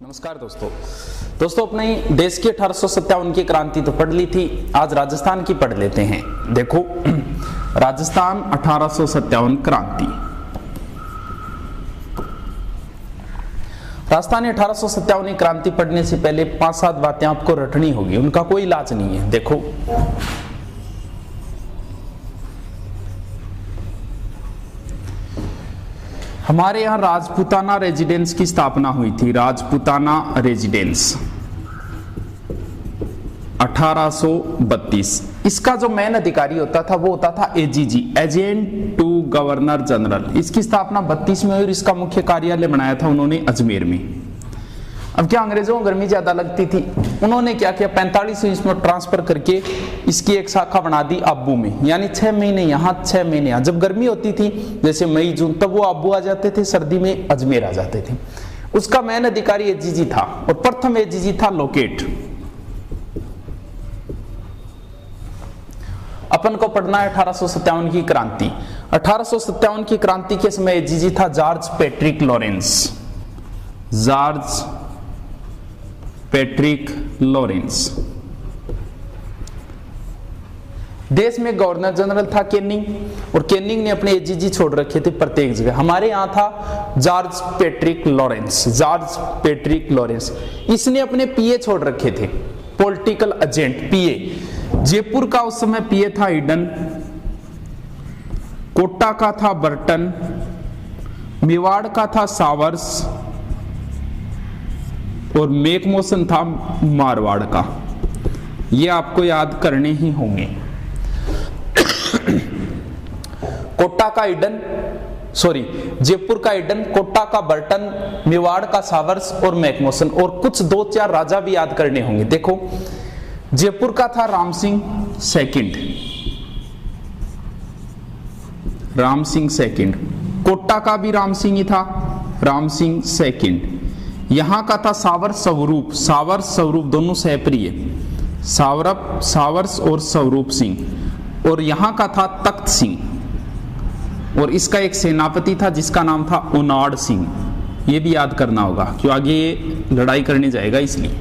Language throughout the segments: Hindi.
नमस्कार दोस्तों अपने देश की 1857 की क्रांति तो पढ़ ली थी। आज राजस्थान की पढ़ लेते हैं। देखो राजस्थान 1857 क्रांति। राजस्थान 1857 क्रांति पढ़ने से पहले 5-7 बातें आपको रटनी होगी, उनका कोई इलाज नहीं है। देखो हमारे यहाँ राजपूताना रेजिडेंस की स्थापना हुई थी। राजपूताना रेजिडेंस 1832। इसका जो मेन अधिकारी होता था वो होता था AGG, agent to governor general. इसकी स्थापना 32 में हुई और इसका मुख्य कार्यालय बनाया था उन्होंने अजमेर में। अब क्या अंग्रेजों को गर्मी ज्यादा लगती थी, उन्होंने क्या किया 45 इसमें ट्रांसफर करके इसकी एक शाखा बना दी आबू में, यानी 6 महीने यहाँ 6 महीने यहाँ। जब गर्मी होती थी जैसे मई जून तब वो आबू आ जाते थे, सर्दी में अजमेर आ जाते थे। उसका मेन अधिकारी एजीजी था और प्रथम एजीजी था लोकेट। अपन को पढ़ना है 1857 की क्रांति। 1857 की क्रांति के समय एजीजी था George Patrick Lawrence. George Patrick Lawrence. देश में गवर्नर जनरल था कैनिंग, और कैनिंग ने अपने एजीजी छोड़ रखे थे प्रत्येक जगह। हमारे यहां था George Patrick Lawrence. George Patrick Lawrence इसने अपने पीए छोड़ रखे थे, पॉलिटिकल एजेंट पीए। जयपुर का उस समय पीए था ईडन, कोटा का था बर्टन, मेवाड़ का था सावर्स और मेकमोसन था मारवाड़ का। ये आपको याद करने ही होंगे। कोटा का ईडन, जयपुर का ईडन, कोटा का बर्टन, मेवाड़ का सावर्स और मेकमोसन, और कुछ 2-4 राजा भी याद करने होंगे। देखो जयपुर का था राम सिंह सेकंड, राम सिंह सेकंड। कोटा का भी राम सिंह ही था, राम सिंह सेकंड। यहां का था सावर्स स्वरूप, सावर्स स्वरूप दोनों सहप्रिय, सावर्स और स्वरूप सिंह। और यहां का था तख्त सिंह, और इसका एक सेनापति था जिसका नाम था उनाड़ सिंह। ये भी याद करना होगा क्यों आगे ये लड़ाई करने जाएगा, इसलिए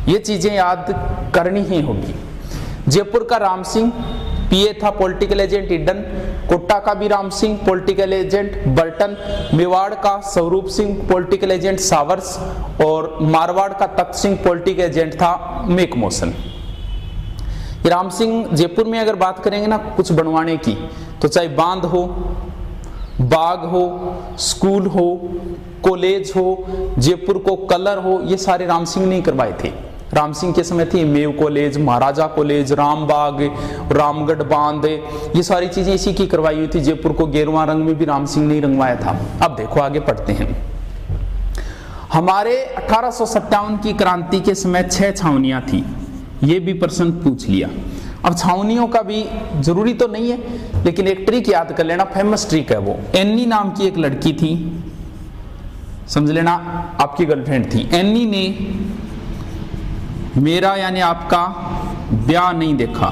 ये चीजें याद करनी ही होगी। जयपुर का राम सिंह पीए था, पॉलिटिकल एजेंट ईडन। कोटा का भी Ram Singh, political agent Burton. Mewar का Swaroop Singh, political agent showers, और मारवाड़ का तख्त सिंह, पॉलिटिकल एजेंट था मेकमोसन। राम सिंह जयपुर में अगर बात करेंगे ना कुछ बनवाने की, तो चाहे बांध हो, बाग हो, स्कूल हो, कॉलेज हो, जयपुर को कलर हो, ये सारे राम सिंह ने करवाए थे। राम सिंह के समय थी मेव कॉलेज, महाराजा कॉलेज, रामबाग, रामगढ़ बांध, ये सारी चीजें इसी की करवाई हुई थी। जयपुर को गेरुआ रंग में भी राम सिंह ने रंगवाया था। अब देखो आगे पढ़ते हैं। हमारे 1857 की क्रांति के समय 6 छावनियां थी। ये भी प्रश्न पूछ लिया। अब छावनियों का भी जरूरी तो नहीं है, लेकिन एक ट्रिक याद कर लेना, फेमस ट्रिक है वो। एन्नी नाम की एक लड़की थी, समझ लेना आपकी गर्लफ्रेंड थी। एन्नी ने मेरा यानी आपका ब्याह नहीं देखा,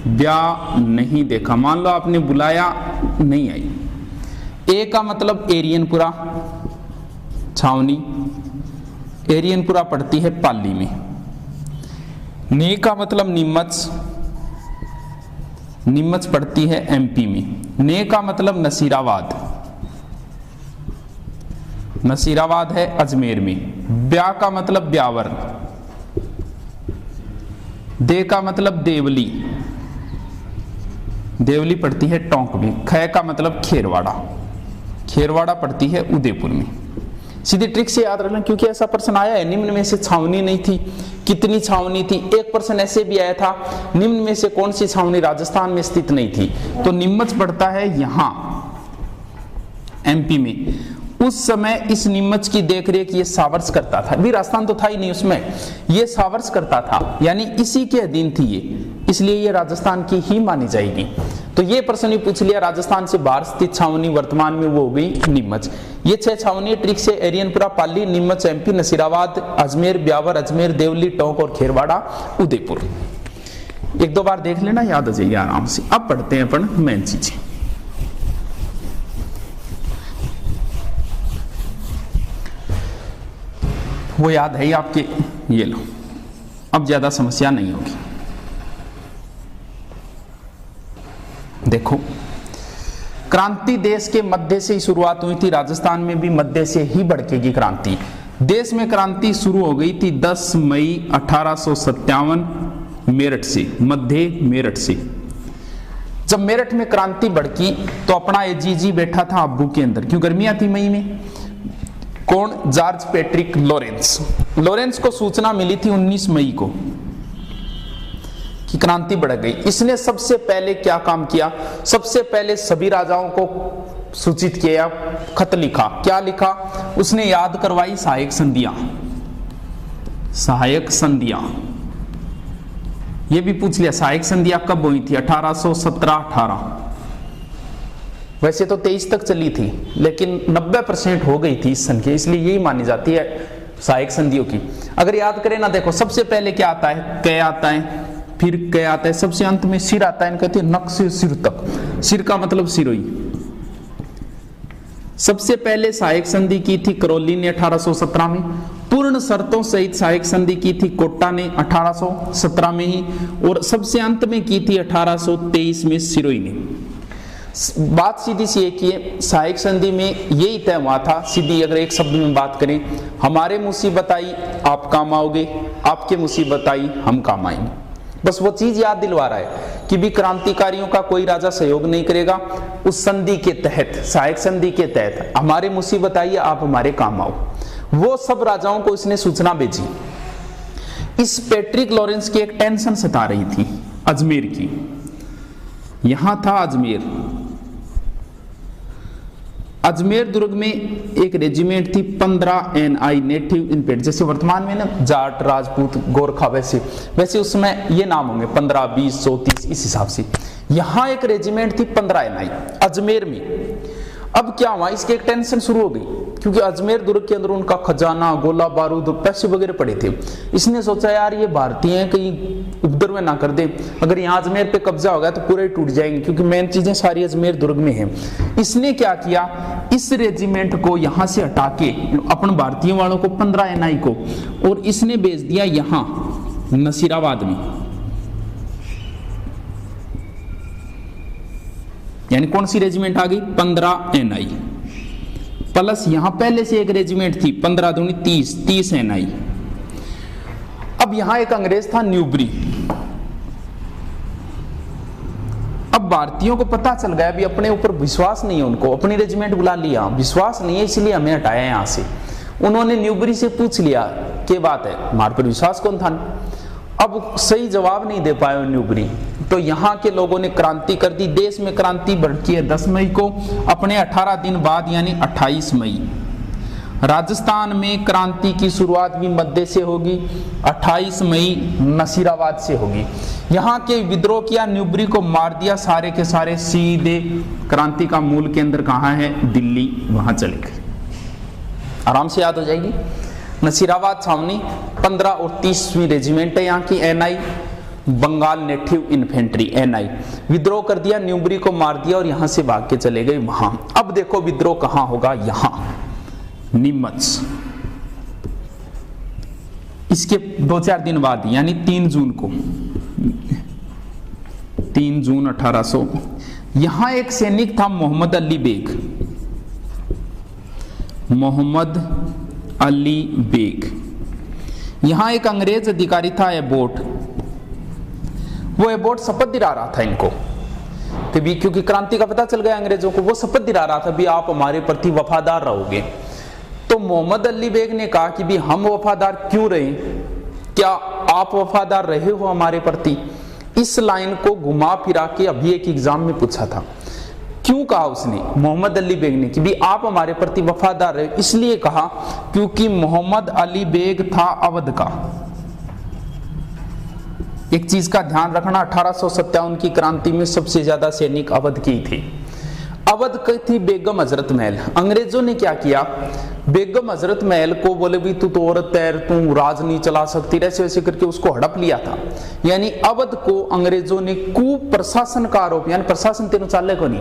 ब्याह नहीं देखा। मान लो आपने बुलाया नहीं आई। ए का मतलब एरियनपुरा छावनी, एरियनपुरा पड़ती है पाली में। ने का मतलब नीमच, नीमच पड़ती है एमपी में। ने का मतलब नसीराबाद, नसीराबाद है अजमेर में। ब्या का मतलब ब्यावर। दे का मतलब देवली, देवली पड़ती है टोंक में। ख का मतलब खेरवाड़ा, खेरवाड़ा पड़ती है उदयपुर में। सीधी ट्रिक से याद रखना, क्योंकि ऐसा प्रश्न आया है निम्न में से छावनी नहीं थी, कितनी छावनी थी। एक प्रश्न ऐसे भी आया था निम्न में से कौन सी छावनी राजस्थान में स्थित नहीं थी, तो नीमच पड़ता है यहां एमपी में। उस समय इस नीमच की देखरेख ये सावर्स करता था। अभी राजस्थान तो था ही नहीं उसमें, ये सावर्स करता था, यानी इसी के अधीन थी ये, इसलिए ये राजस्थान की ही मानी जाएगी। तो ये प्रश्न ही पूछ लिया, राजस्थान से बाहर स्थित छावनी वर्तमान में वो हो गई नीमच। ये 6 छावनी ट्रिक से एरियनपुरा, पाली, नीमच एमपी, नसीराबाद, अजमेर, ब्यावर, अजमेर, देवली, टोंक और खेरवाड़ा उदयपुर। 1-2 बार देख लेना, याद आ जाएगी आराम से। अब पढ़ते हैं अपन मेन चीजें। वो याद है ही आपके, ये लो, अब ज्यादा समस्या नहीं होगी। देखो, क्रांति देश के मध्य से ही शुरुआत हुई थी, राजस्थान में भी मध्य से ही भड़केगी क्रांति। देश में क्रांति शुरू हो गई थी 10 मई 1857 मेरठ से, मध्य मेरठ से। जब मेरठ में क्रांति भड़की तो अपना एजीजी बैठा था अब्बू के अंदर, क्यों गर्मियां थी मई में। कौन? George Patrick Lawrence. लॉरेंस को सूचना मिली थी 19 मई को कि क्रांति बढ़ गई। इसने सबसे पहले क्या काम किया? सबसे पहले सभी राजाओं को सूचित किया, खत लिखा। क्या लिखा? उसने याद करवाई सहायक संधियां। सहायक संधियां ये भी पूछ लिया, सहायक संधियां कब हुई थी? 1817-18। वैसे तो 23 तक चली थी, लेकिन 90% हो गई थी इस संख्या, इसलिए यही मानी जाती है सहायक संधियों की। अगर याद करें ना, देखो सबसे पहले क्या आता है? कै आता है, फिर कै आता है, सबसे अंत में सिर आता है। कहते हैं नक से सिर तक, सिर का मतलब सिरोई। सबसे पहले सहायक संधि की थी करौली ने 1817 में, पूर्ण शर्तों सहित सहायक संधि की थी कोटा ने 1817 में ही, और सबसे अंत में की थी 1823 में सिरोई ने। बात सीधी सी एक ही है, सहायक संधि में यही तय हुआ था, सीधी अगर एक शब्द में बात करें, हमारे मुसीबत आई आप काम आओगे, आपके मुसीबत आई हम काम आएंगे। बस वो चीज याद दिलवा रहा है कि भी क्रांतिकारियों का कोई राजा सहयोग नहीं करेगा। उस संधि के तहत, सहायक संधि के तहत, हमारे मुसीबत आई आप हमारे काम आओ। वो सब राजाओं को इसने सूचना भेजी। इस पैट्रिक लॉरेंस की एक टेंशन सता रही थी अजमेर की। यहां था अजमेर, अजमेर दुर्ग में एक रेजिमेंट थी 15 NI नेटिव इन्फेंट्री। जैसे वर्तमान में ना जाट, राजपूत, गोरखा, वैसे उस समय ये नाम होंगे 15, 20, 100, 30 इस हिसाब से। यहां एक रेजिमेंट थी 15 NI अजमेर में। अब क्या हुआ, इसकी एक टेंशन शुरू हो गई, क्योंकि अजमेर दुर्ग के अंदर उनका खजाना, गोला बारूद, पैसे वगैरह पड़े थे। इसने सोचा यार ये भारतीय हैं, कहीं उपद्रव ना कर दे, अगर यहाँ अजमेर पे कब्जा हो गया तो पूरे टूट जाएंगे, क्योंकि मेन चीजें सारी अजमेर दुर्ग में हैं। इसने क्या किया, इस रेजिमेंट को यहाँ से हटा के, अपन भारतीय वालों को 15 NI को, और इसने भेज दिया यहाँ नसीराबाद में। यानी कौन सी रेजिमेंट आ गई? 15 NI प्लस यहां पहले से एक रेजिमेंट थी 15 दूनी 30 NI। अब यहां एक अंग्रेज था न्यूबरी। अब भारतीयों को पता चल गया भी अपने ऊपर विश्वास नहीं है, उनको अपनी रेजिमेंट बुला लिया, विश्वास नहीं है इसलिए हमें हटाया यहां से। उन्होंने न्यूबरी से पूछ लिया क्या बात है, हमारे पर विश्वास कौन था। अब सही जवाब नहीं दे पाए न्यूबरी, तो यहाँ के लोगों ने क्रांति कर दी। देश में क्रांति भड़की है 10 मई को, अपने 18 दिन बाद यानी 28 मई। राजस्थान में क्रांति की शुरुआत भी मध्य से होगी, 28 मई नसीराबाद से होगी। यहाँ के विद्रोह किया, न्यूबरी को मार दिया, सारे के सारे सीधे क्रांति का मूल केंद्र कहाँ है? दिल्ली, वहां चले गए। आराम से याद हो जाएगी। नसीराबाद छावनी 15 और 30वीं रेजिमेंट है यहाँ की NI, Bengal native infantry NI। विद्रोह कर दिया, न्यूबरी को मार दिया और यहां से भाग के चले गए वहां। अब देखो विद्रोह कहां होगा? यहां नीमच। इसके 2-4 दिन बाद यानी 3 जून को, 3 जून 1800, यहां एक सैनिक था मोहम्मद अली बेग। मोहम्मद अली बेग। यहां एक अंग्रेज अधिकारी था एबोट। वो एबोट शपथ दिला रहा था इनको कि भी, क्योंकि क्रांति का पता चल गया अंग्रेजों को, वो शपथ दिला रहा था भी आप हमारे प्रति वफादार रहोगे। तो मोहम्मद अली बेग ने कहा कि भी हम वफादार क्यों रहे, क्या आप वफादार रहे हो हमारे प्रति? इस लाइन को घुमा फिरा के अभी एक एग्जाम में पूछा था। क्यों कहा उसने, मोहम्मद अली बेग ने, कि भी आप हमारे प्रति वफादार रहे? इसलिए कहा क्योंकि मोहम्मद अली बेग था अवध का। एक चीज का ध्यान रखना, 1857 की क्रांति में सबसे ज्यादा सैनिक अवध की थे। अवध की थी बेगम हजरत महल। अंग्रेजों ने क्या किया, बेगम हजरत महल को बोले भी तू तो औरत है, तू राज नहीं चला सकती, ऐसे वैसे करके उसको हड़प लिया था। यानी अवध को अंग्रेजों ने कुप्रशासन का आरोप, यानी प्रशासन तेनो चाले को नहीं,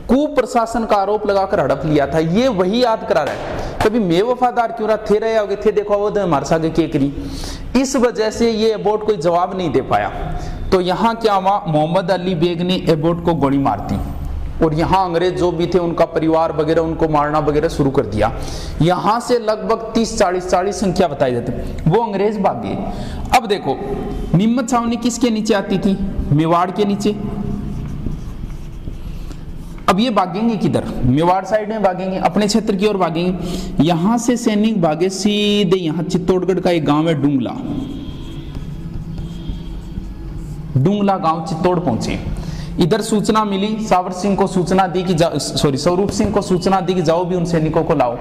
कुप्रशासन का आरोप लगाकर हड़प लिया था। ये वही याद करा रहा है कभी मैं वफादार क्यों रहा थे रहे होगे थे देखो वो हमारे सागे के करी। इस वजह से ये एबॉट कोई जवाब नहीं दे पाया। तो यहाँ क्या हुआ, मोहम्मद अली बेग ने एबॉट को गोली मार दी और यहाँ अंग्रेज जो भी थे उनका परिवार वगैरह उनको मारना वगैरह शुरू कर दिया। यहाँ से लगभग 30-40 संख्या बताई जाती, वो अंग्रेज भाग गए। अब देखो नीमच छावनी किसके नीचे आती थी, मेवाड़ के नीचे। अब ये भागेंगे किधर, मेवाड़ साइड में भागेंगे, अपने क्षेत्र की ओर भागेंगे। यहां से सैनिक भागे सीधे यहाँ चित्तौड़गढ़ का एक गांव है डुंगला, डुंगला गांव चित्तौड़ पहुंचे। इधर सूचना मिली, सावर सिंह को सूचना दी कि स्वरूप सिंह को सूचना दी कि जाओ भी उन सैनिकों को लाओ।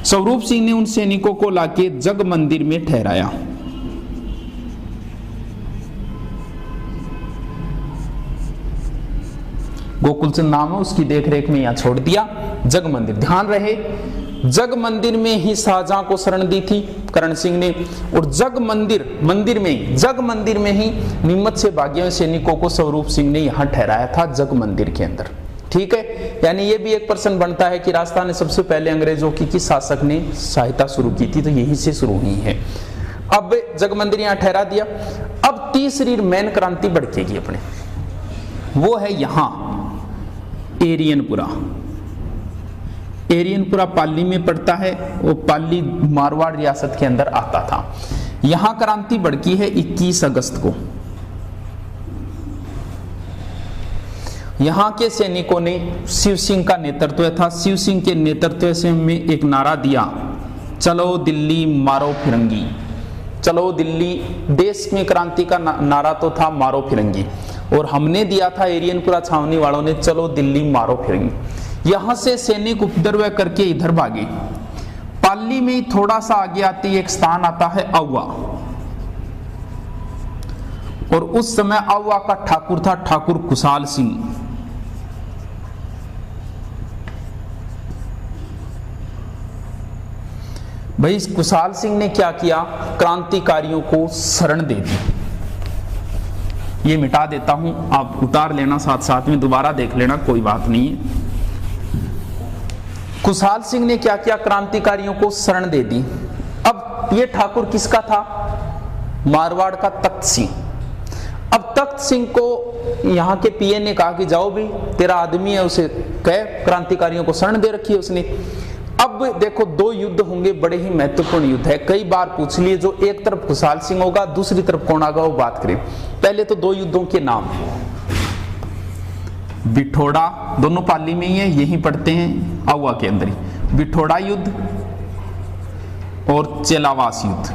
स्वरूप सिंह ने उन सैनिकों को लाके जग मंदिर में ठहराया। गोकुलचंद नाम है उसकी देखरेख में यहां छोड़ दिया जग मंदिर। ध्यान रहे जग मंदिर में ही शाहजहां को शरण दी थी करण सिंह ने, और जग मंदिर में ही नीमच से भागे हुए सैनिकों को स्वरूप सिंह ने यहां ठहराया था जग मंदिर के अंदर। ठीक है, यानी ये भी एक प्रश्न बनता है कि राजस्थान में सबसे पहले अंग्रेजों की शासक ने सहायता शुरू की थी, तो यहीं से शुरू हुई है। अब जग मंदिर यहां ठहरा दिया। अब तीसरी मेन क्रांति भड़केगी अपने, वो है यहां एरियनपुरा पाली में पड़ता है, वो पाली मारवाड़ रियासत के अंदर आता था। यहां क्रांति भड़की है 21 अगस्त को। यहां के सैनिकों ने शिव सिंह का नेतृत्व था, शिव सिंह के नेतृत्व से में एक नारा दिया, चलो दिल्ली मारो फिरंगी। चलो दिल्ली, देश में क्रांति का नारा तो था मारो फिरंगी, और हमने दिया था एरियनपुरा छावनी वालों ने चलो दिल्ली मारो फिरंगी। यहां से सैनिक उपद्रव करके इधर भागे। पाली में थोड़ा सा आगे आती एक स्थान आता है अव्वा, और उस समय अव्वा का ठाकुर था ठाकुर खुशाल सिंह। भाई खुशाल सिंह ने क्या किया, क्रांतिकारियों को शरण दे दी। ये मिटा देता हूं, आप उतार लेना साथ साथ में, दोबारा देख लेना, कोई बात नहीं है। खुशाल सिंह ने क्या किया, क्रांतिकारियों को शरण दे दी। अब ये ठाकुर किसका था, मारवाड़ का तख्त सिंह। अब तख्त सिंह को यहाँ के पीए ने कहा कि जाओ भी, तेरा आदमी है, उसे कह, क्रांतिकारियों को शरण दे रखी है उसने। अब देखो दो युद्ध होंगे, बड़े ही महत्वपूर्ण युद्ध है, कई बार पूछ लिए, जो एक तरफ खुशाल सिंह होगा दूसरी तरफ कौन आगा वो बात करें। पहले तो दो युद्धों के नाम, बिठोड़ा, दोनों पाली में ही है, यहीं पढ़ते हैं अव्वा के अंदर ही, बिठोड़ा युद्ध और चेलावास युद्ध।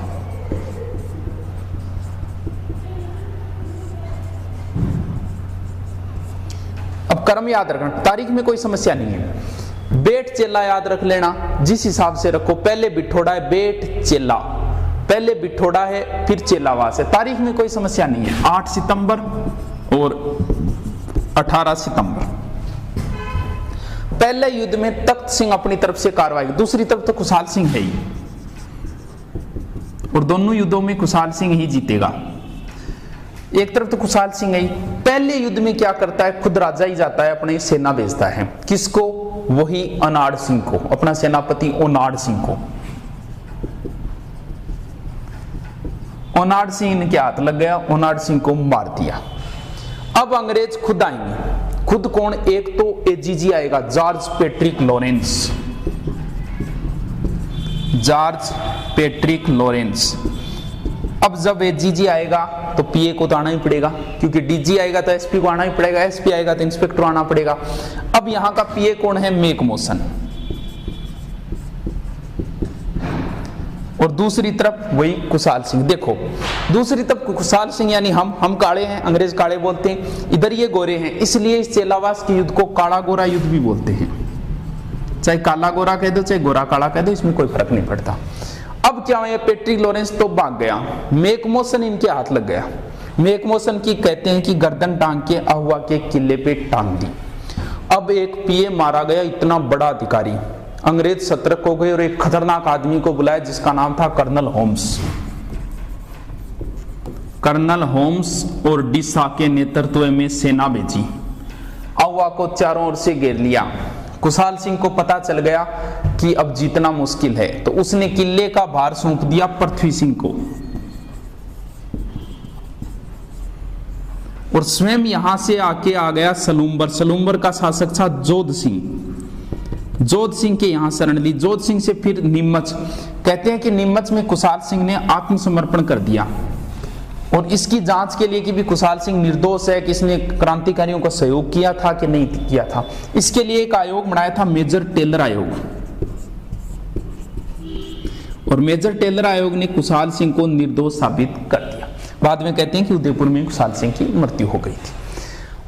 अब क्रम याद रखना, तारीख में कोई समस्या नहीं है। बेट चेला याद रख लेना, जिस हिसाब से रखो, पहले बिठोड़ा है, बेट चेला, पहले बिठोड़ा है फिर चेलावास है। तारीख में कोई समस्या नहीं है, 8 सितंबर और 18 सितंबर। पहले युद्ध में तख्त सिंह अपनी तरफ से कार्रवाई, दूसरी तरफ तो खुशाल सिंह है ही, और दोनों युद्धों में खुशाल सिंह ही जीतेगा। एक तरफ तो खुशाल सिंह है ही। पहले युद्ध में क्या करता है, खुद राजा ही जाता है, अपनी सेना भेजता है। किसको, वही ओनाड सिंह को, अपना सेनापति ओनाड सिंह को। ओनाड सिंह के हाथ लग गया, ओनाड सिंह को मार दिया। अब अंग्रेज खुद आएंगे। खुद कौन, एक तो एजीजी आएगा, George Patrick Lawrence, George Patrick Lawrence. अब जब एजीजी आएगा तो पीए को तो आना ही पड़ेगा, क्योंकि डीजी आएगा तो एसपी को आना ही पड़ेगा, एसपी आएगा तो इंस्पेक्टर आना पड़ेगा। अब यहां का पीए कौन है, मेकमोशन, और दूसरी तरफ वही खुशाल सिंह। देखो दूसरी तरफ खुशाल सिंह यानी हम काले हैं, अंग्रेज काले बोलते हैं, इधर ये गोरे हैं, इसलिए इस चेलावास के युद्ध को काला गोरा युद्ध भी बोलते हैं। चाहे काला गोरा कह दो चाहे गोरा काला कह दो, इसमें कोई फर्क नहीं पड़ता। अब क्या हुआ, पैट्रिक लॉरेंस तो भाग गया, मेकमोशन इनके हाथ लग गया। मेकमोशन की कहते हैं कि गर्दन टांग के अहुआ के किले पे टांग दी। अब एक पीए मारा गया, इतना बड़ा अधिकारी। अंग्रेज सतर्क हो गए और एक खतरनाक आदमी को बुलाया जिसका नाम था कर्नल होम्स। कर्नल होम्स और डिसा के नेतृत्व में सेना भेजी, अहुआ को चारों ओर से घेर लिया। खुशाल सिंह को पता चल गया कि अब जीतना मुश्किल है, तो उसने किले का भार सौंप दिया पृथ्वी सिंह को और स्वयं यहां से आके आ गया सलूम्बर। सलूम्बर का शासक था जोध सिंह। जोध सिंह के यहां शरण ली। जोध सिंह से फिर नीमच। कहते हैं कि नीमच में कुशाल सिंह ने आत्मसमर्पण कर दिया और इसकी जांच के लिए कि भी कुशाल सिंह निर्दोष है, कि इसने क्रांतिकारियों का सहयोग किया था कि नहीं किया था, इसके लिए एक आयोग बनाया था, मेजर टेलर आयोग। और मेजर टेलर आयोग ने कुशाल सिंह को निर्दोष साबित कर दिया। बाद में कहते हैं कि उदयपुर में कुशाल सिंह की मृत्यु हो गई थी।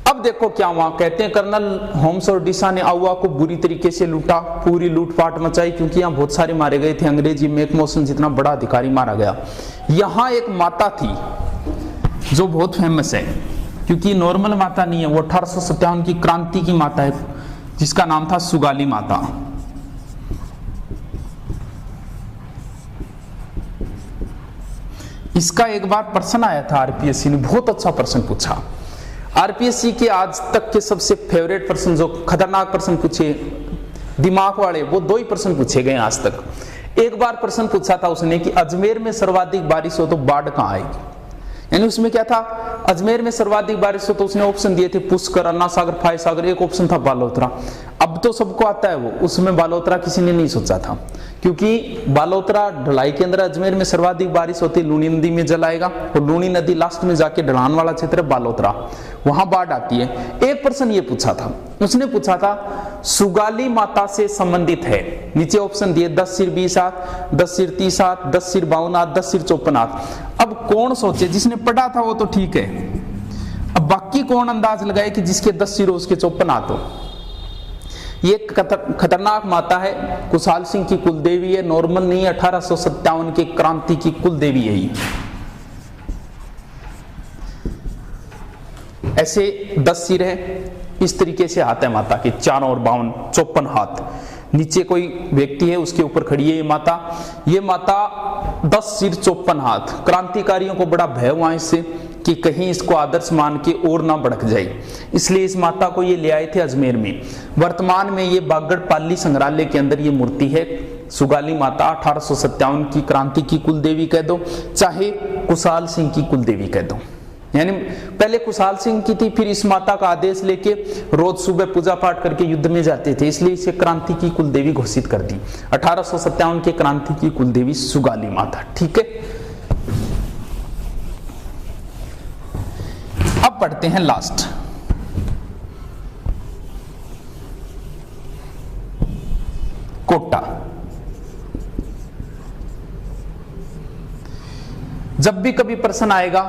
अब देखो क्या हुआ। कहते हैं कर्नल होम्स और डिसा ने आउवा को बुरी तरीके से लूटा, पूरी लूटपाट मचाई, क्योंकि यहाँ बहुत सारे मारे गए थे। अंग्रेजी मैकमोसन जितना बड़ा अधिकारी मारा गया। यहाँ एक माता थी जो बहुत फेमस है, क्योंकि नॉर्मल माता नहीं है, वो 1857 की क्रांति की माता है, जिसका नाम था सुगाली माता। इसका एक बार प्रश्न आया था आरपीएससी ने, बहुत अच्छा प्रश्न पूछा। आरपीएससी के आज तक के सबसे फेवरेट प्रश्न, जो खतरनाक प्रश्न पूछे दिमाग वाले, वो 2 ही प्रश्न पूछे गए आज तक। एक बार प्रश्न पूछा था उसने कि अजमेर में सर्वाधिक बारिश हो तो बाढ़ कहां आएगी। यानी उसमें क्या था, अजमेर में सर्वाधिक बारिश हो तो उसने ऑप्शन दिए थे पुष्कर, अन्ना सागर, फाय सागर, एक ऑप्शन था बालोतरा। अब तो सबको आता है वो, उसमें बालोतरा किसी ने नहीं सोचा था, क्योंकि बालोतरा ढलाई के अंदर अजमेर में सर्वाधिक बारिश होती, लूनी नदी में जल आएगा और लूनी नदी लास्ट में जाके ढलान वाला क्षेत्र है बालोतरा, वहां बाढ़ आती है। एक प्रश्न ये पूछा था, उसने पूछा था सुगाली माता से संबंधित है, नीचे ऑप्शन दिए 10 सिर 20 हाथ, 10 सिर 30 हाथ, 10 सिर 52 हाथ, 10 सिर 54 हाथ। अब कौन सोचे, जिसने पढ़ा था वो तो ठीक है, अब बाकी कौन अंदाज लगाए कि जिसके 10 सिर हो उसके 54 हाथ हो। ये खतरनाक माता है, कुशाल सिंह की कुलदेवी है, नॉर्मल नहीं है, 1857 की क्रांति की कुलदेवी है। ऐसे 10 सिर है, इस तरीके से हाथ है माता के, 4 और 52, 54 हाथ। नीचे कोई व्यक्ति है, उसके ऊपर खड़ी है ये माता। ये माता 10 सिर 54 हाथ। क्रांतिकारियों को बड़ा भय हुआ इससे कि कहीं इसको आदर्श मान के और ना भड़क जाए, इसलिए इस माता को ये ले आए थे अजमेर में। वर्तमान में ये बागड़पाली संग्रहालय के अंदर ये मूर्ति है, सुगाली माता। 1857 की क्रांति की कुलदेवी कह दो, चाहे कुशाल सिंह की कुलदेवी कह दो। यानी पहले कुशाल सिंह की थी, फिर इस माता का आदेश लेके रोज सुबह पूजा पाठ करके युद्ध में जाते थे, इसलिए इसे क्रांति की कुलदेवी घोषित कर दी। 1857 के क्रांति की कुलदेवी सुगाली माता। ठीक है, अब पढ़ते हैं लास्ट, कोटा। जब भी कभी प्रश्न आएगा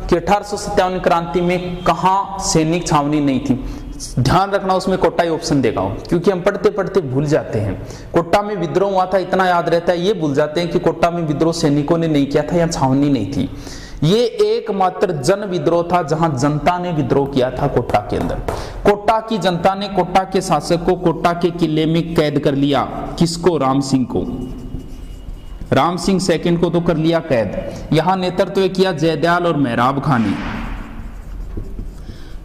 कि 1857 क्रांति में कहां सैनिक छावनी नहीं थी, ध्यान रखना उसमें कोटा ही ऑप्शन देगा, क्योंकि हम पढ़ते पढ़ते भूल जाते हैं। कोटा में विद्रोह हुआ था इतना याद रहता है, ये भूल जाते हैं कि कोटा में विद्रोह सैनिकों ने नहीं किया था या छावनी नहीं थी। ये एकमात्र जन विद्रोह था जहां जनता ने विद्रोह किया था कोटा के अंदर। कोटा की जनता ने कोटा के शासक को कोटा के किले में कैद कर लिया। किसको? राम सिंह को। राम सिंह सेकंड को तो कर लिया कैद। यहां नेतृत्व किया जयदयाल और मेहराब खां ने।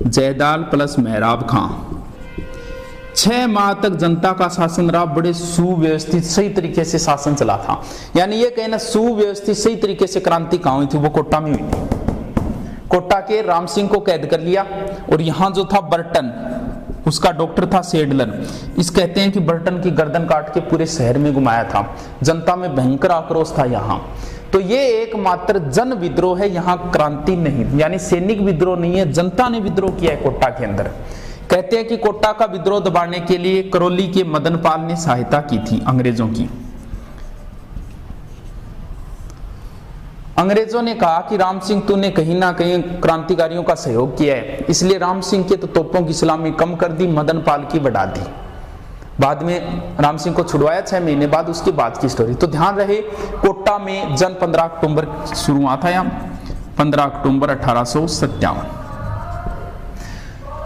जयदयाल प्लस मेहराब खां। 6 माह तक जनता का शासन रहा, बड़े सुव्यवस्थित सही तरीके से शासन चला था। यानी ये कहना सुव्यवस्थित सही तरीके से क्रांति कहां हुई थी, वो कोटा में हुई थी। कोटा के राम सिंह को कैद कर लिया और यहां जो था बर्टन, उसका डॉक्टर था सेडलर। इस कहते हैं कि बर्टन की गर्दन काट के पूरे शहर में घुमाया था। जनता में भयंकर आक्रोश था यहाँ। तो ये एकमात्र जन विद्रोह है, यहाँ क्रांति नहीं, यानी सैनिक विद्रोह नहीं है, जनता ने विद्रोह किया है कोटा के अंदर। कहते हैं कि कोटा का विद्रोह दबाने के लिए करौली के मदनपाल ने सहायता की थी अंग्रेजों की। अंग्रेजों ने कहा कि राम सिंह तूने कहीं ना कहीं क्रांतिकारियों का सहयोग किया है, इसलिए राम सिंह के तो तोपों की सलामी कम कर दी, मदनपाल की बढ़ा दी। बाद में राम सिंह को छुड़वाया 6 महीने बाद, उसके बाद की स्टोरी। तो ध्यान रहे, कोटा में जन 15 अक्टूबर शुरू हुआ था, यहाँ 15 अक्टूबर 1857।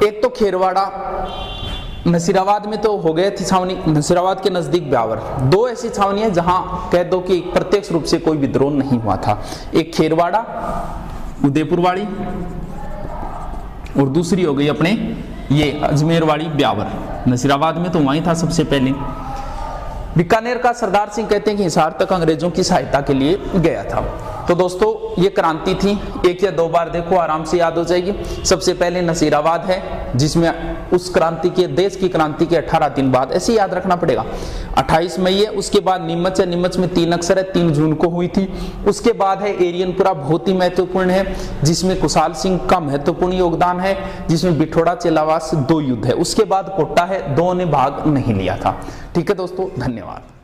एक तो खेरवाड़ा, नसीराबाद में तो हो गए थी छावनी, नसीराबाद के नजदीक ब्यावर। 2 ऐसी छावनी है जहां कह दो कि प्रत्यक्ष रूप से कोई विद्रोह नहीं हुआ था। एक खेरवाड़ा उदयपुर वाली और दूसरी हो गई अपने ये अजमेर वाली ब्यावर। नसीराबाद में तो वहीं था सबसे पहले। बीकानेर का सरदार सिंह कहते हैं कि हिसार तक अंग्रेजों की सहायता के लिए गया था। तो दोस्तों ये क्रांति थी, एक या दो बार देखो आराम से याद हो जाएगी। सबसे पहले नसीराबाद है, जिसमें उस क्रांति के, देश की क्रांति के 18 दिन बाद, ऐसे याद रखना पड़ेगा, 28 मई है। उसके बाद नीमच है, नीमच में 3 अक्षर है, 3 जून को हुई थी। उसके बाद है एरियनपुरा, बहुत ही महत्वपूर्ण है, जिसमें कुशाल सिंह का महत्वपूर्ण योगदान है, जिसमें बिठोड़ा चेलावास 2 युद्ध है। उसके बाद कोटा है, 2 ने भाग नहीं लिया था। ठीक है दोस्तों, धन्यवाद।